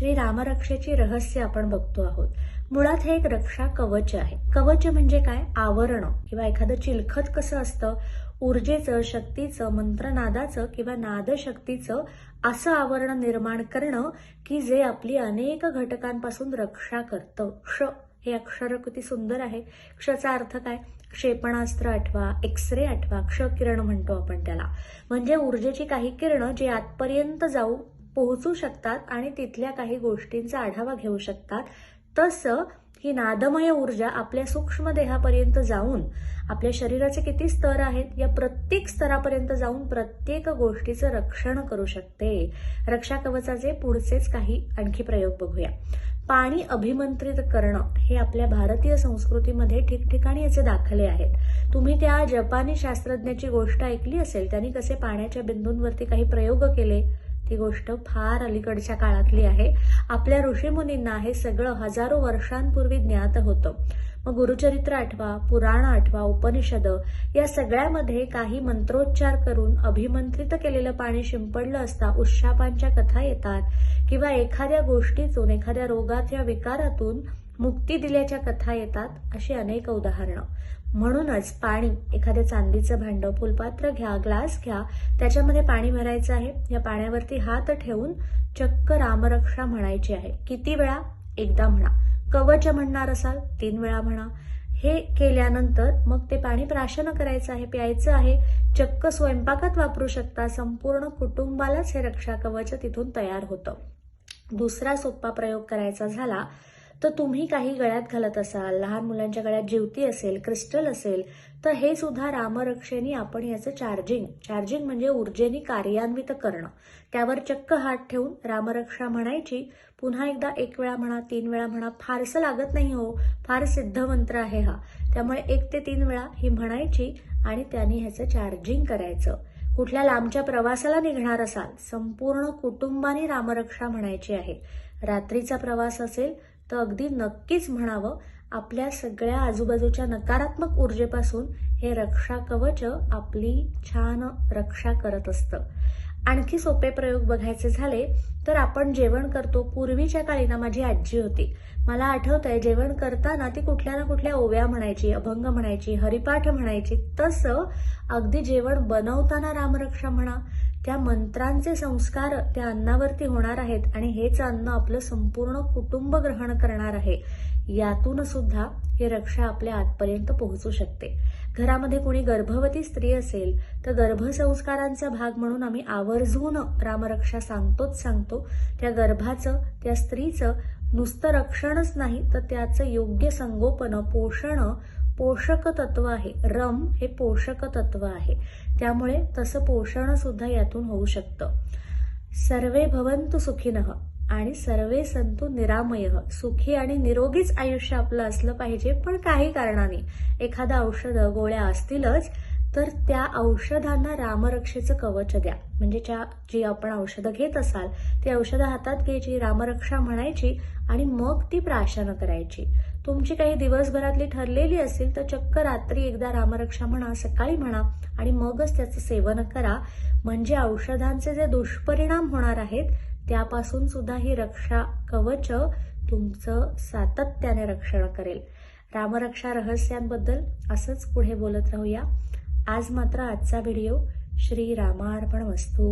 श्री रामरक्षेची रहस्य आपण बघतो आहोत। मुळात हे एक रक्षा कवच आहे। कवच म्हणजे काय? आवरण किंवा एखादं चिलखत कसं असतं, ऊर्जेचं, शक्तीचं, मंत्रनादाचं किंवा नादशक्तीचं असं आवरण निर्माण करणं की जे आपली अनेक घटकांपासून रक्षा करतं। क्ष हे अक्षर किती सुंदर आहे। क्षचा अर्थ काय? क्षेपणास्त्र आठवा, एक्सरे आठवा, क्ष किरण म्हणतो आपण त्याला। म्हणजे ऊर्जेची काही किरणं जी आतपर्यंत जाऊ पोहोचू शकतात आणि तिथल्या काही गोष्टींचा आढावा घेऊ शकतात। तसं ही नादमय ऊर्जा आपल्या सूक्ष्म देहापर्यंत जाऊन आपल्या शरीराचे किती स्तर आहेत या प्रत्येक स्तरापर्यंत जाऊन प्रत्येक गोष्टीचं रक्षण करू शकते। रक्षा कवचाचे पुढचेच काही आणखी प्रयोग बघूया। पाणी अभिमंत्रित करणं हे आपल्या भारतीय संस्कृतीमध्ये ठिकठिकाणी याचे दाखले आहेत। तुम्ही त्या जपानी शास्त्रज्ञाची गोष्ट ऐकली असेल, त्यांनी कसे पाण्याच्या बिंदूंवरती काही प्रयोग केले। ती गोष्ट फार अलीकडच्या काळातली आहे। आपल्या ऋषीमुनींना हे सगळं हजारो वर्षांपूर्वी ज्ञात होतं। मग गुरुचरित्र आठवा, पुराण आठवा, उपनिषद या सगळ्यामध्ये काही मंत्रोच्चार करून अभिमंत्रित केलेलं पाणी शिंपडलं असता उशापांच्या कथा येतात किंवा एखाद्या गोष्टीतून, एखाद्या रोगात या विकारातून मुक्ती दिल्याच्या कथा येतात। अशी अनेक उदाहरणं। म्हणूनच पाणी, एखाद्या चांदीचं भांडं, फुलपात्र घ्या, ग्लास घ्या, त्याच्यामध्ये पाणी भरायचं आहे। या पाण्यावरती हात ठेवून चक्क रामरक्षा म्हणायची आहे। किती वेळा? एकदा म्हणा। कवच म्हणणार असाल 3 वेळा म्हणा। हे केल्यानंतर मग ते पाणी प्राशन करायचं आहे, प्यायचं आहे। चक्क स्वयंपाकात वापरू शकता। संपूर्ण कुटुंबालाच हे रक्षा कवच तिथून तयार होतं। दुसरा सोपा प्रयोग करायचा झाला तर तुम्ही काही गळ्यात घालत असाल, लहान मुलांच्या गळ्यात जिवती असेल, क्रिस्टल असेल, तर हे सुद्धा रामरक्षेने आपण याचं चार्जिंग म्हणजे ऊर्जेने कार्यान्वित करणं। त्यावर चक्क हात ठेवून रामरक्षा म्हणायची। पुन्हा एकदा 1 वेळा म्हणा, 3 वेळा म्हणा, फारसं लागत नाही हो, फार सिद्ध मंत्र आहे हा। त्यामुळे 1 ते 3 वेळा ही म्हणायची आणि त्यांनी ह्याचं चार्जिंग करायचं। कुठल्या लांबच्या प्रवासाला निघणार असाल, संपूर्ण कुटुंबाने रामरक्षा म्हणायची आहे। रात्रीचा प्रवास असेल तर अगदी नक्कीच म्हणावं। आपल्या सगळ्या आजूबाजूच्या नकारात्मक ऊर्जेपासून हे रक्षा कवच आपली छान रक्षा करत असतं। आणखी सोपे प्रयोग बघायचे झाले तर आपण जेवण करतो। पूर्वीच्या काळी ना माझी आजी होती, मला आठवतंय जेवण करताना ती कुठल्या ना कुठल्या ओव्या म्हणायची, अभंग म्हणायची, हरिपाठ म्हणायची। तसं अगदी जेवण बनवताना रामरक्षा म्हणा। त्या मंत्रांचे संस्कार त्या अन्नावरती होणार आहेत आणि हेच अन्न आपलं संपूर्ण कुटुंब ग्रहण करणार आहे। यातून सुद्धा ही रक्षा आपल्या आतपर्यंत पोहोचू शकते। घरामध्ये कोणी गर्भवती स्त्री असेल तर गर्भसंस्कारांचा भाग म्हणून आम्ही आवर्जून रामरक्षा सांगतो। त्या गर्भाचं, त्या स्त्रीचं नुसतं रक्षणच नाही तर त्याचं योग्य संगोपन, पोषक तत्व आहे। रम हे पोषक तत्व आहे, त्यामुळे तसं पोषण सुद्धा यातून होऊ शकतं। सर्वे भवन्तु सुखिनः आणि सर्वे सन्तु निरामयः। सुखी आणि निरोगीच आयुष्य आपलं असलं पाहिजे, पण काही कारणाने एखादा औषध, गोळ्या असतीलच तर त्या औषधांना रामरक्षेचं कवच द्या। म्हणजे जी आपण औषधं घेत असाल ती औषधं हातात घ्यायची, रामरक्षा म्हणायची आणि मग ती प्राशन करायची। तुमची काही दिवसभरातली ठरलेली असेल तर चक्क रात्री एकदा रामरक्षा म्हणा, सकाळी म्हणा आणि मगच त्याचं सेवन करा। म्हणजे औषधांचे जे दुष्परिणाम होणार आहेत त्यापासून सुद्धा ही रक्षा कवच तुमचं सातत्याने रक्षण करेल। रामरक्षा रहस्यांबद्दल असंच पुढे बोलत राहूया। आज मात्र आजचा व्हिडिओ श्री रामार्पणमस्तु।